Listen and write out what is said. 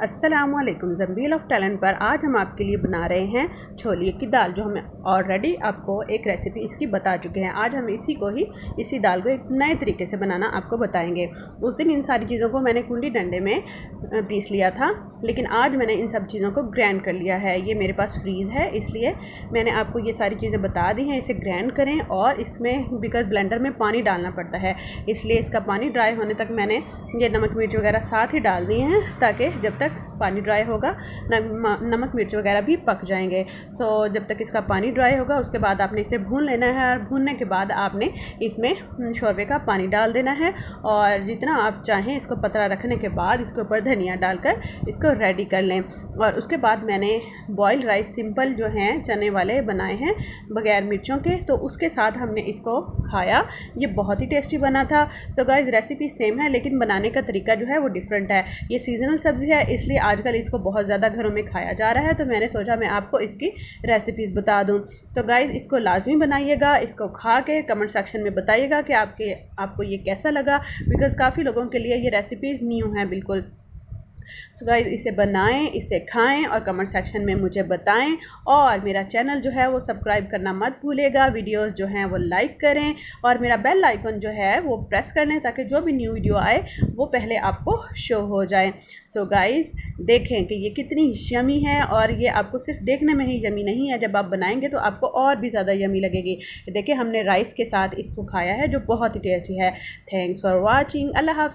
अस्सलामुअलैकुम। ज़ंबील of talent पर आज हम आपके लिए बना रहे हैं छोले की दाल, जो हमें ऑलरेडी आपको एक रेसिपी इसकी बता चुके हैं। आज हम इसी दाल को एक नए तरीके से बनाना आपको बताएंगे। उस दिन इन सारी चीज़ों को मैंने कुंडी डंडे में पीस लिया था, लेकिन आज मैंने इन सब चीज़ों को ग्राइंड कर लिया है। ये मेरे पास फ्रीज़ है, इसलिए मैंने आपको ये सारी चीज़ें बता दी हैं। इसे ग्राइंड करें और इसमें बिकॉज ब्लेंडर में पानी डालना पड़ता है, इसलिए इसका पानी ड्राई होने तक मैंने ये नमक मिर्च वगैरह साथ ही डाल दिए हैं, ताकि जब तक पानी ड्राई होगा नमक मिर्च वगैरह भी पक जाएंगे। जब तक इसका पानी ड्राई होगा उसके बाद आपने इसे भून लेना है, और भूनने के बाद आपने इसमें शोरबे का पानी डाल देना है। और जितना आप चाहें इसको पतला रखने के बाद इसके ऊपर धनिया डालकर इसको रेडी कर लें। और उसके बाद मैंने बॉइल्ड राइस सिंपल जो हैं चने वाले बनाए हैं बगैर मिर्चों के, तो उसके साथ हमने इसको खाया। ये बहुत ही टेस्टी बना था। सो गाइस, रेसिपी सेम है लेकिन बनाने का तरीका जो है वो डिफरेंट है। ये सीजनल सब्ज़ी है, इसलिए आजकल इसको बहुत ज़्यादा घरों में खाया जा रहा है, तो मैंने सोचा मैं आपको इसकी रेसिपीज़ बता दूं। तो गाइस, इसको लाजमी बनाइएगा, इसको खा के कमेंट सेक्शन में बताइएगा कि आपको ये कैसा लगा, बिकॉज़ काफ़ी लोगों के लिए ये रेसिपीज़ न्यू हैं बिल्कुल। सो गाइस, इसे बनाएं, इसे खाएं और कमेंट सेक्शन में मुझे बताएं। और मेरा चैनल जो है वो सब्सक्राइब करना मत भूलिएगा, वीडियोस जो हैं वो लाइक करें और मेरा बेल आइकन जो है वो प्रेस कर लें, ताकि जो भी न्यू वीडियो आए वो पहले आपको शो हो जाए। सो गाइस, देखें कि ये कितनी यमी है, और ये आपको सिर्फ देखने में ही यमी नहीं है, जब आप बनाएंगे तो आपको और भी ज़्यादा यमी लगेगी। देखिए, हमने राइस के साथ इसको खाया है जो बहुत ही टेस्टी है। Thanks for watching. अल्लाह हाफ़िज़।